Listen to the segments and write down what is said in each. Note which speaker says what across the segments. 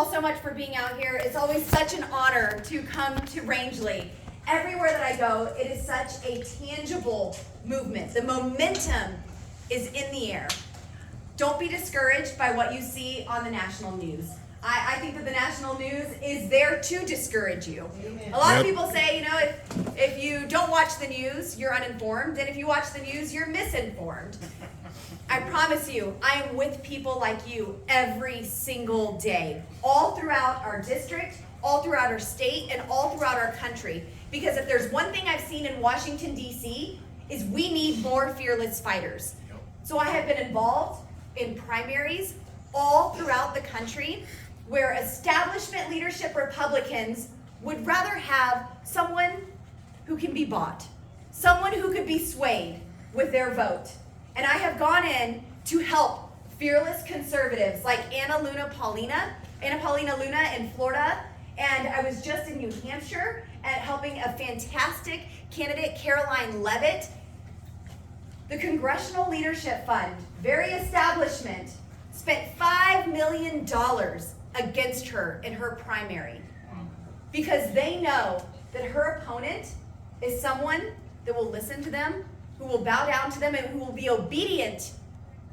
Speaker 1: all so much for being out here. It's always such an honor to come to Rangeley. Everywhere that I go, it is such a tangible movement. The momentum is in the air. Don't be discouraged by what you see on the national news. I think that the national news is there to discourage you. Amen. A lot of people say, if you don't watch the news, you're uninformed, and if you watch the news, you're misinformed. I promise you, I am with people like you every single day, all throughout our district, all throughout our state, and all throughout our country. Because if there's one thing I've seen in Washington, D.C., is we need more fearless fighters. So I have been involved in primaries all throughout the country where establishment leadership Republicans would rather have someone who can be bought, someone who could be swayed with their vote. And I have gone in to help fearless conservatives like Anna Paulina Luna in Florida, and I was just in New Hampshire at helping a fantastic candidate, Caroline Leavitt. The Congressional Leadership Fund, very establishment, spent $5 million against her in her primary because they know that her opponent is someone that will listen to them, who will bow down to them, and who will be obedient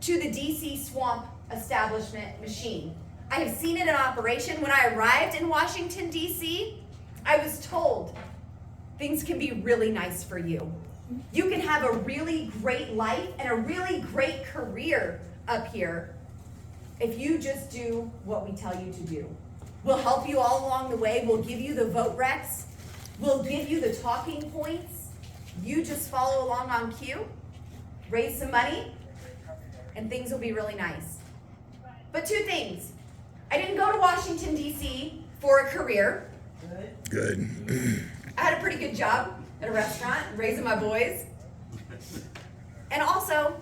Speaker 1: to the DC swamp establishment machine. I have seen it in operation. When I arrived in Washington, D.C., I was told things can be really nice for you. You can have a really great life and a really great career up here if you just do what we tell you to do. We'll help you all along the way. We'll give you the vote recs. We'll give you the talking points. You just follow along on cue, raise some money, and things will be really nice. But two things. I didn't go to Washington, D.C. for a career.
Speaker 2: Good.
Speaker 1: I had a pretty good job at a restaurant, raising my boys. And also,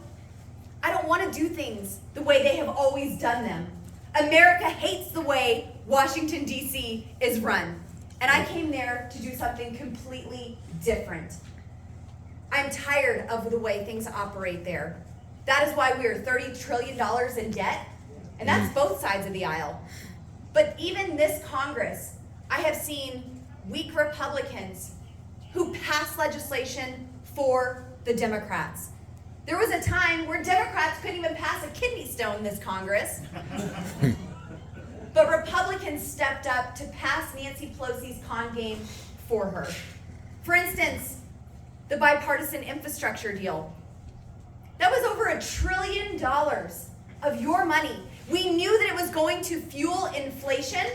Speaker 1: I don't want to do things the way they have always done them. America hates the way Washington, D.C. is run. And I came there to do something completely different. I'm tired of the way things operate there. That is why we are $30 trillion in debt, and that's both sides of the aisle. But even this Congress, I have seen weak Republicans who pass legislation for the Democrats. There was a time where Democrats couldn't even pass a kidney stone in this Congress. But Republicans stepped up to pass Nancy Pelosi's con game for her. For instance, the bipartisan infrastructure deal. That was over $1 trillion of your money. We knew that it was going to fuel inflation.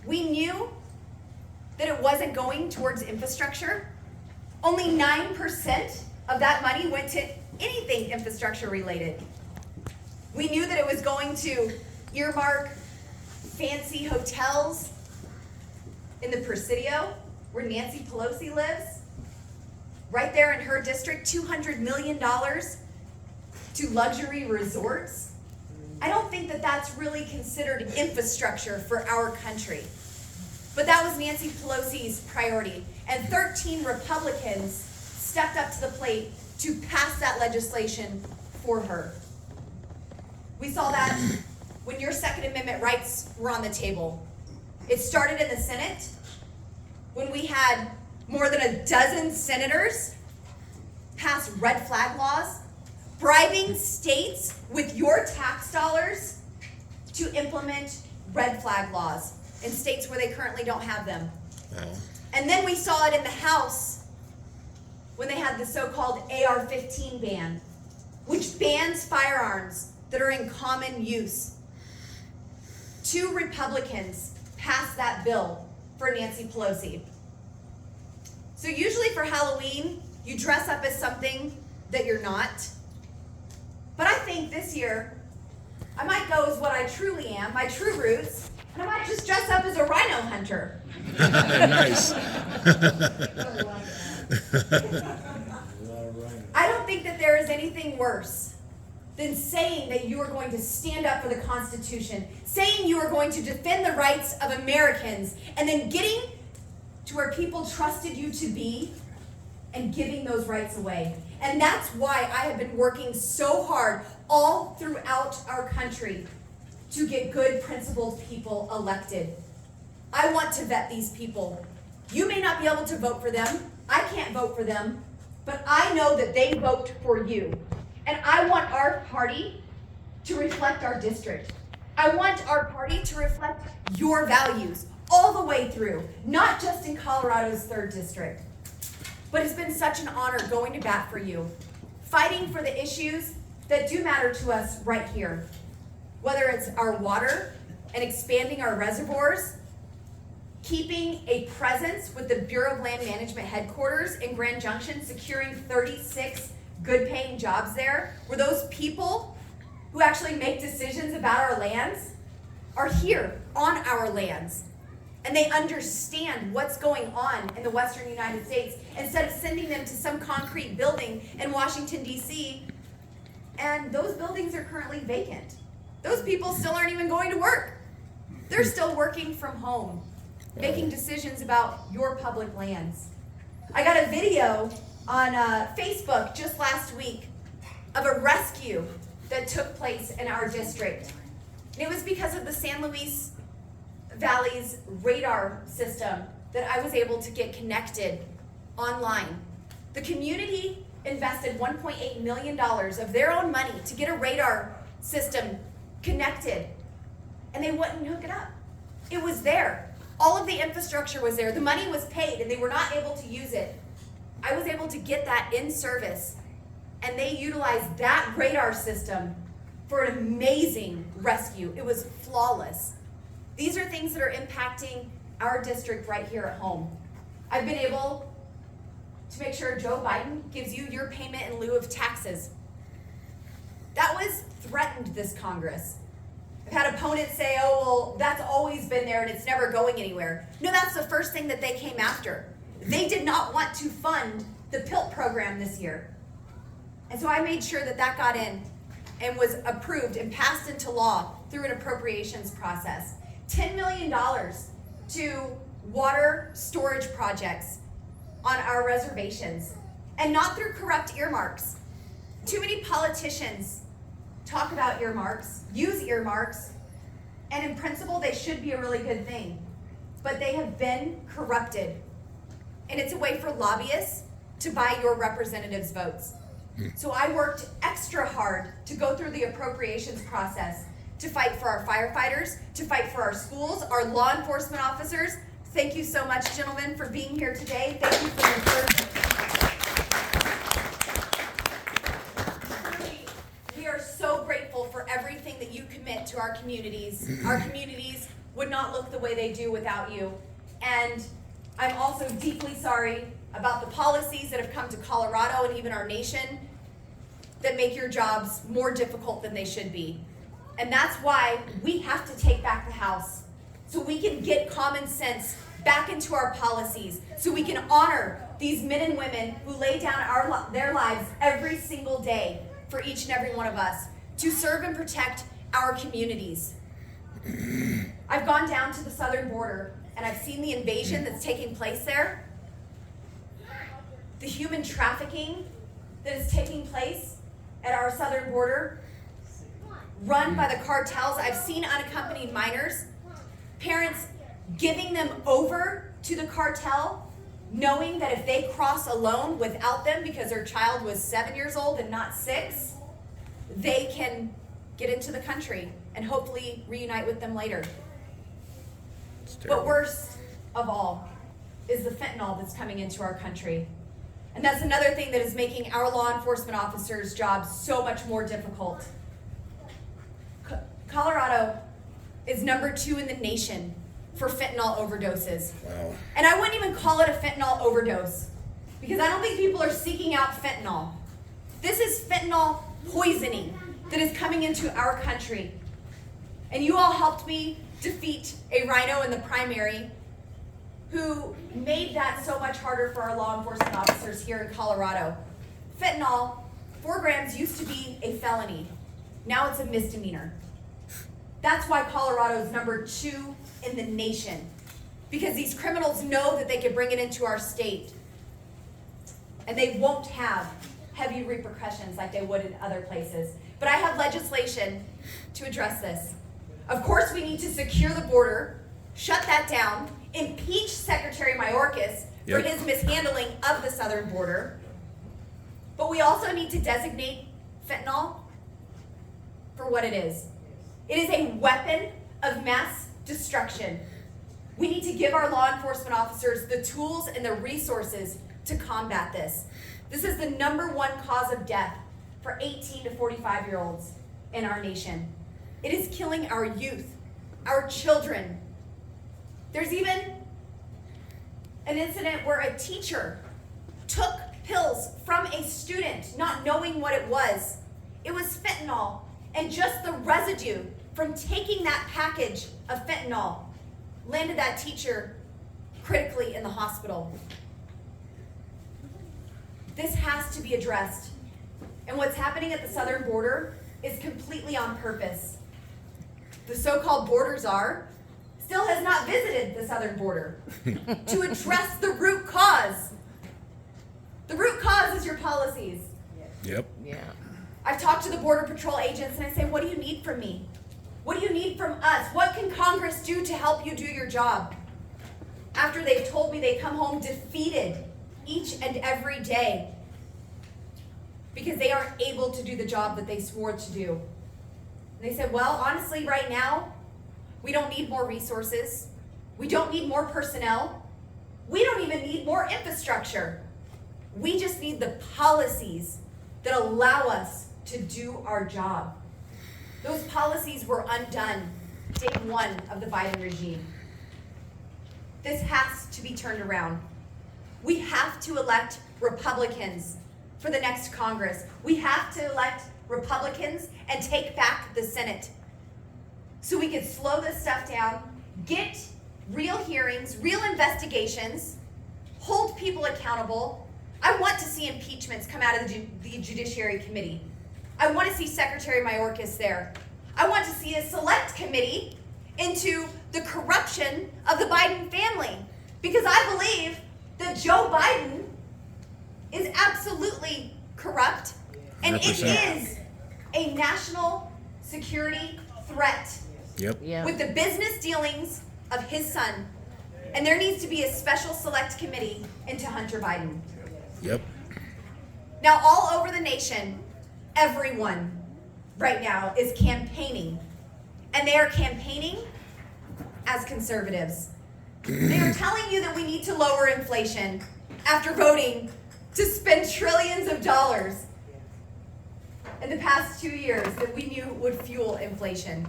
Speaker 1: We knew that it wasn't going towards infrastructure. Only 9% of that money went to anything infrastructure related. We knew that it was going to earmark fancy hotels in the Presidio, where Nancy Pelosi lives, right there in her district, $200 million to luxury resorts. I don't think that that's really considered infrastructure for our country. But that was Nancy Pelosi's priority. And 13 Republicans stepped up to the plate to pass that legislation for her. We saw that when your Second Amendment rights were on the table. It started in the Senate when we had more than a dozen senators pass red flag laws, bribing states with your tax dollars to implement red flag laws in states where they currently don't have them. Wow. And then we saw it in the House when they had the so-called AR-15 ban, which bans firearms that are in common use. 2 Republicans passed that bill for Nancy Pelosi. So usually for Halloween, you dress up as something that you're not. But I think this year, I might go as what I truly am, my true roots, and I might just dress up as a rhino hunter.
Speaker 2: Nice.
Speaker 1: I don't think that there is anything worse than saying that you are going to stand up for the Constitution, saying you are going to defend the rights of Americans, and then getting to where people trusted you to be and giving those rights away. And that's why I have been working so hard all throughout our country to get good, principled people elected. I want to vet these people. You may not be able to vote for them. I can't vote for them, but I know that they vote for you. And I want our party to reflect our district. I want our party to reflect your values all the way through, not just in Colorado's 3rd district. But it's been such an honor going to bat for you, fighting for the issues that do matter to us right here. Whether it's our water and expanding our reservoirs, keeping a presence with the Bureau of Land Management headquarters in Grand Junction, securing 36 good paying jobs there, where those people who actually make decisions about our lands are here on our lands. And they understand what's going on in the Western United States instead of sending them to some concrete building in Washington, D.C. And those buildings are currently vacant. Those people still aren't even going to work. They're still working from home, making decisions about your public lands. I got a video on Facebook just last week of a rescue that took place in our district. And it was because of the San Luis Valley's radar system that I was able to get connected online. The community invested $1.8 million of their own money to get a radar system connected, and they wouldn't hook it up. It was there. All of the infrastructure was there. The money was paid, and they were not able to use it. I was able to get that in service, and they utilized that radar system for an amazing rescue. It was flawless. These are things that are impacting our district right here at home. I've been able to make sure Joe Biden gives you your payment in lieu of taxes. That was threatened this Congress. I've had opponents say, oh, well, that's always been there and it's never going anywhere. No, that's the first thing that they came after. They did not want to fund the PILT program this year. And so I made sure that that got in and was approved and passed into law through an appropriations process. $10 million to water storage projects on our reservations, and not through corrupt earmarks. Too many politicians talk about earmarks, use earmarks, and in principle they should be a really good thing, but they have been corrupted. And it's a way for lobbyists to buy your representatives' votes. So I worked extra hard to go through the appropriations process to fight for our firefighters, to fight for our schools, our law enforcement officers. Thank you so much, gentlemen, for being here today. Thank you for your encouragement. We are so grateful for everything that you commit to our communities. Our communities would not look the way they do without you. And I'm also deeply sorry about the policies that have come to Colorado and even our nation that make your jobs more difficult than they should be. And that's why we have to take back the House, so we can get common sense back into our policies, so we can honor these men and women who lay down their lives every single day for each and every one of us to serve and protect our communities. I've gone down to the southern border and I've seen the invasion that's taking place there, the human trafficking that is taking place at our southern border, run by the cartels. I've seen unaccompanied minors, parents giving them over to the cartel, knowing that if they cross alone without them because their child was 7 years old and not 6, they can get into the country and hopefully reunite with them later. But worst of all is the fentanyl that's coming into our country. And that's another thing that is making our law enforcement officers' jobs so much more difficult. Colorado is number 2 in the nation for fentanyl overdoses.
Speaker 2: Wow.
Speaker 1: And I wouldn't even call it a fentanyl overdose, because I don't think people are seeking out fentanyl. This is fentanyl poisoning that is coming into our country. And you all helped me defeat a rhino in the primary who made that so much harder for our law enforcement officers here in Colorado. Fentanyl, 4 grams used to be a felony. Now it's a misdemeanor. That's why Colorado is number 2 in the nation, because these criminals know that they can bring it into our state and they won't have heavy repercussions like they would in other places. But I have legislation to address this. Of course, we need to secure the border, shut that down, impeach Secretary Mayorkas for
Speaker 2: Yep.
Speaker 1: his mishandling of the southern border. But we also need to designate fentanyl for what it is. It is a weapon of mass destruction. We need to give our law enforcement officers the tools and the resources to combat this. This is the #1 cause of death for 18 to 45-year-olds in our nation. It is killing our youth, our children. There's even an incident where a teacher took pills from a student, not knowing what it was. It was fentanyl, and just the residue from taking that package of fentanyl landed that teacher critically in the hospital. This has to be addressed. And what's happening at the southern border is completely on purpose. The so-called border czar still has not visited the southern border to address the root cause. The root cause is your policies.
Speaker 2: Yep.
Speaker 3: Yeah.
Speaker 1: I've talked to the Border Patrol agents and I say, what do you need from me? What do you need from us? What can Congress do to help you do your job? After they've told me they come home defeated each and every day because they aren't able to do the job that they swore to do. And they said, well, honestly, right now, we don't need more resources. We don't need more personnel. We don't even need more infrastructure. We just need the policies that allow us to do our job. Those policies were undone day one of the Biden regime. This has to be turned around. We have to elect Republicans for the next Congress. We have to elect Republicans and take back the Senate so we can slow this stuff down, get real hearings, real investigations, hold people accountable. I want to see impeachments come out of the Judiciary Committee. I want to see Secretary Mayorkas there. I want to see a select committee into the corruption of the Biden family, because I believe that Joe Biden is absolutely corrupt, and it
Speaker 2: 100%.
Speaker 1: is a national security threat
Speaker 2: Yep.
Speaker 3: Yeah.
Speaker 1: with the business dealings of his son. And there needs to be a special select committee into Hunter Biden.
Speaker 2: Yep.
Speaker 1: Now, all over the nation, everyone right now is campaigning. And they are campaigning as conservatives. They are telling you that we need to lower inflation after voting to spend trillions of dollars in the past 2 years that we knew would fuel inflation.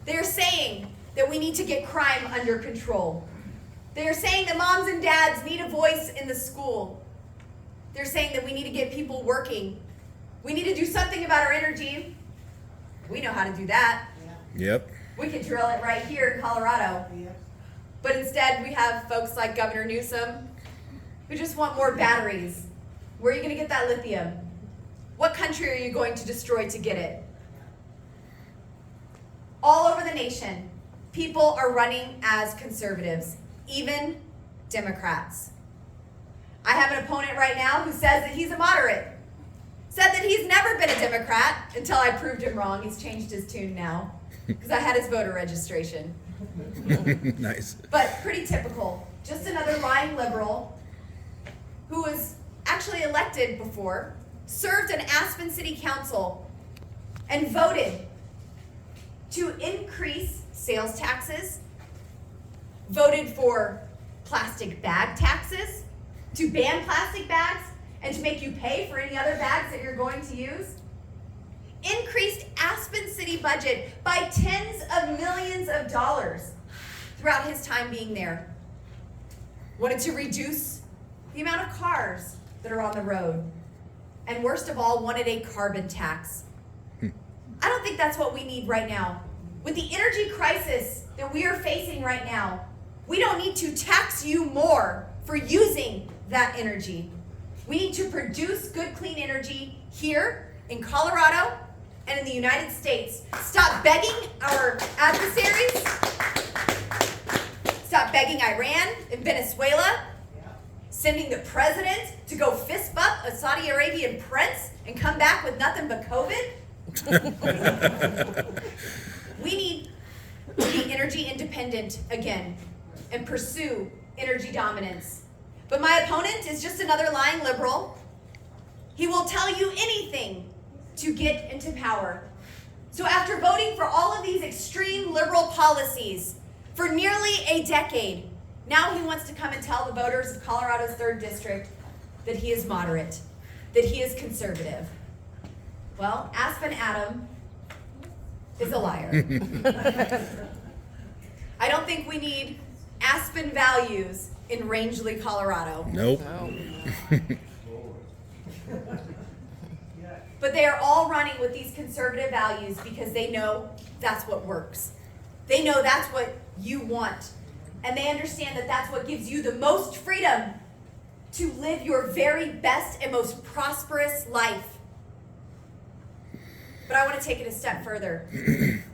Speaker 1: They are saying that we need to get crime under control. They are saying that moms and dads need a voice in the school. They're saying that we need to get people working. We need to do something about our energy. We know how to do that.
Speaker 2: Yep.
Speaker 1: We could drill it right here in Colorado. But instead, we have folks like Governor Newsom who just want more batteries. Where are you going to get that lithium? What country are you going to destroy to get it? All over the nation, people are running as conservatives, even Democrats. I have an opponent right now who says that he's a moderate. Said that he's never been a Democrat until I proved him wrong. He's changed his tune now because I had his voter registration.
Speaker 2: Nice.
Speaker 1: But pretty typical. Just another lying liberal who was actually elected before, served in Aspen City Council, and voted to increase sales taxes, voted for plastic bag taxes, to ban plastic bags, and to make you pay for any other bags that you're going to use. Increased Aspen City budget by tens of millions of dollars throughout his time being there. Wanted to reduce the amount of cars that are on the road. And worst of all, wanted a carbon tax. I don't think that's what we need right now. With the energy crisis that we are facing right now, we don't need to tax you more for using that energy. We need to produce good, clean energy here in Colorado and in the United States. Stop begging our adversaries. Stop begging Iran and Venezuela. Sending the president to go fist bump a Saudi Arabian prince and come back with nothing but COVID. We need energy independent again and pursue energy dominance. But my opponent is just another lying liberal. He will tell you anything to get into power. So after voting for all of these extreme liberal policies for nearly a decade, now he wants to come and tell the voters of Colorado's 3rd District that he is moderate, that he is conservative. Well, Aspen Adam is a liar. I don't think we need Aspen values in Rangeley, Colorado.
Speaker 2: Nope.
Speaker 1: But they are all running with these conservative values because they know that's what works. They know that's what you want. And they understand that that's what gives you the most freedom to live your very best and most prosperous life. But I want to take it a step further.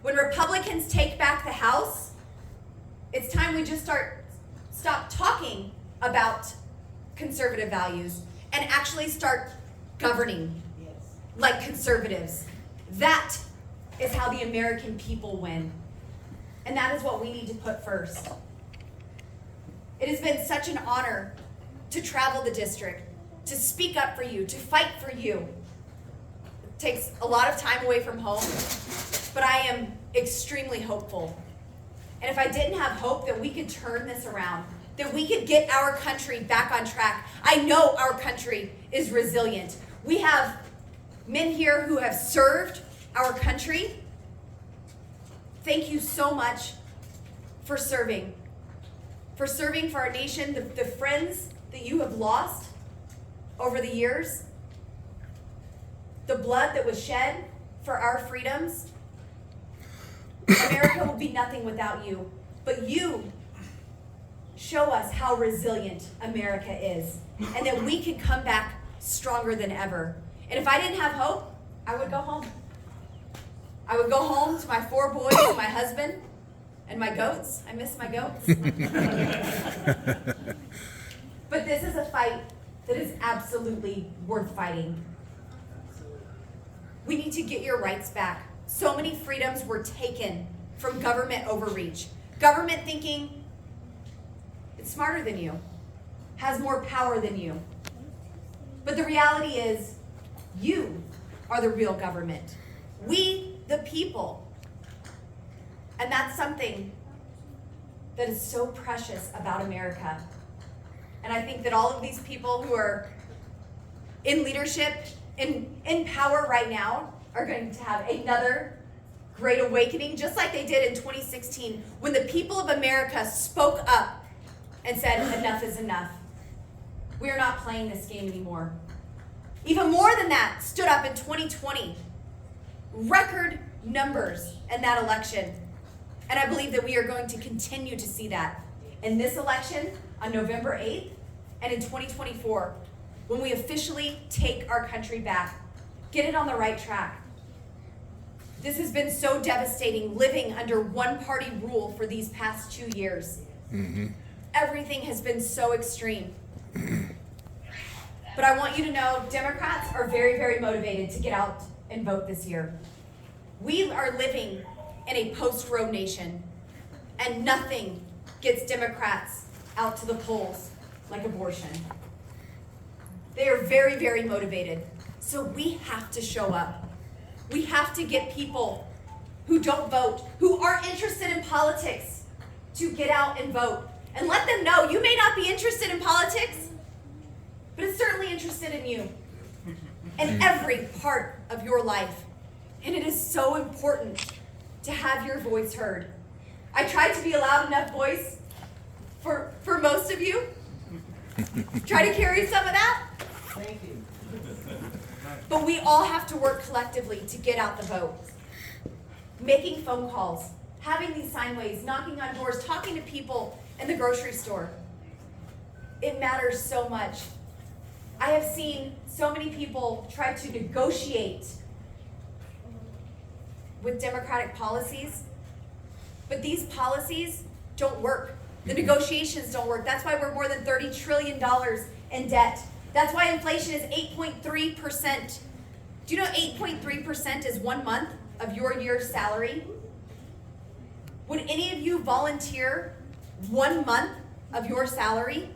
Speaker 1: When Republicans take back the House, it's time we just stop talking about conservative values and actually start governing like conservatives. That is how the American people win. And that is what we need to put first. It has been such an honor to travel the district, to speak up for you, to fight for you. It takes a lot of time away from home, but I am extremely hopeful. And if I didn't have hope that we could turn this around, that we could get our country back on track, I know our country is resilient. We have men here who have served our country. Thank you so much for serving for our nation, the friends that you have lost over the years, the blood that was shed for our freedoms. America will be nothing without you, but you show us how resilient America is and that we can come back stronger than ever. And if I didn't have hope, I would go home. I would go home to my 4 boys and my husband and my goats. I miss my goats. But this is a fight that is absolutely worth fighting. We need to get your rights back. So many freedoms were taken from government overreach. Government thinking it's smarter than you, has more power than you. But the reality is, you are the real government. We, the people. And that's something that is so precious about America. And I think that all of these people who are in leadership, in power right now, are going to have another great awakening, just like they did in 2016, when the people of America spoke up and said, enough is enough. We are not playing this game anymore. Even more than that, stood up in 2020. Record numbers in that election. And I believe that we are going to continue to see that in this election on November 8th and in 2024, when we officially take our country back, get it on the right track. This has been so devastating, living under one-party rule for these past 2 years. Mm-hmm. Everything has been so extreme. But I want you to know, Democrats are very, very motivated to get out and vote this year. We are living in a post-Roe nation, and nothing gets Democrats out to the polls like abortion. They are very, very motivated. So we have to show up. We have to get people who don't vote, who aren't interested in politics, to get out and vote. And let them know you may not be interested in politics, but it's certainly interested in you and every part of your life. And it is so important to have your voice heard. I tried to be a loud enough voice for most of you. Try to carry some of that.
Speaker 3: Thank you.
Speaker 1: But we all have to work collectively to get out the vote. Making phone calls, having these signways, knocking on doors, talking to people in the grocery store. It matters so much. I have seen so many people try to negotiate with Democratic policies, but these policies don't work. The negotiations don't work. That's why we're more than $30 trillion in debt. That's why inflation is 8.3%. Do you know 8.3% is 1 month of your year's salary? Would any of you volunteer 1 month of your salary?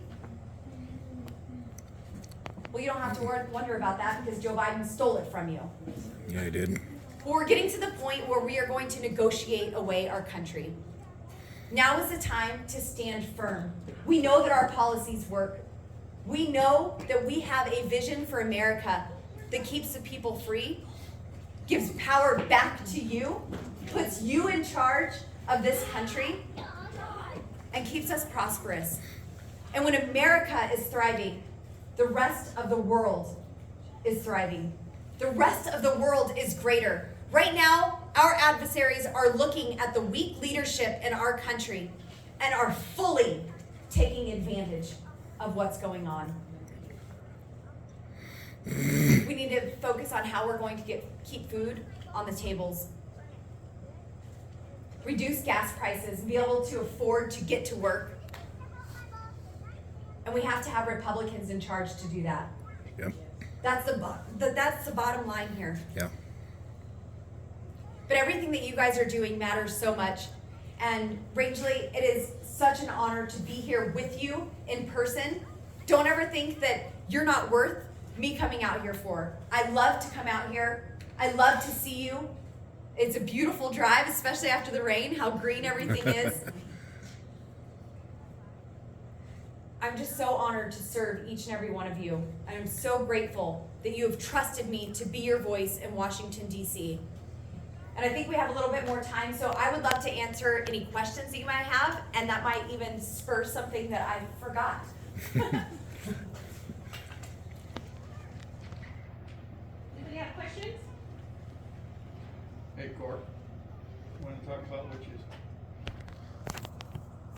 Speaker 1: Well, you don't have to wonder about that because Joe Biden stole it from you.
Speaker 2: Yeah, he did.
Speaker 1: But we're getting to the point where we are going to negotiate away our country. Now is the time to stand firm. We know that our policies work. We know that we have a vision for America that keeps the people free, gives power back to you, puts you in charge of this country, and keeps us prosperous. And when America is thriving, the rest of the world is thriving. The rest of the world is greater. Right now, our adversaries are looking at the weak leadership in our country and are fully taking advantage of what's going on. We need to focus on how we're going to keep food on the tables, reduce gas prices, be able to afford to get to work. And we have to have Republicans in charge to do that.
Speaker 2: Yep.
Speaker 1: That's the bottom line here.
Speaker 2: Yeah.
Speaker 1: But everything that you guys are doing matters so much. And Rangeley, it is such an honor to be here with you in person. Don't ever think that you're not worth me coming out here for. I love to come out here. I love to see you. It's a beautiful drive, especially after the rain, how green everything is. I'm just so honored to serve each and every one of you. I am so grateful that you have trusted me to be your voice in Washington, D.C. And I think we have a little bit more time, so I would love to answer any questions that you might have, and that might even spur something that I forgot.
Speaker 3: Anybody have questions?
Speaker 4: Hey, Court, want to talk about what you